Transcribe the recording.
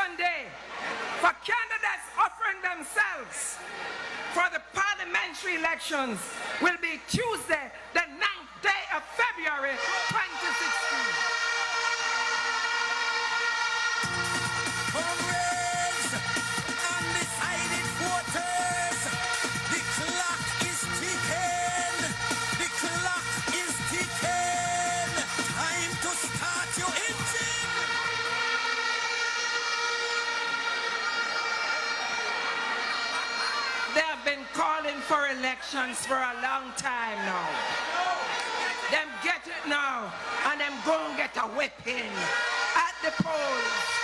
election day for candidates offering themselves for the parliamentary elections will be Tuesday, the 9th day of February 2016. Comrades, undecided voters, the clock is ticking. The clock is ticking. Time to start your engine. They have been calling for elections for a long time now. Them get it now, and them go and get a whipping at the polls.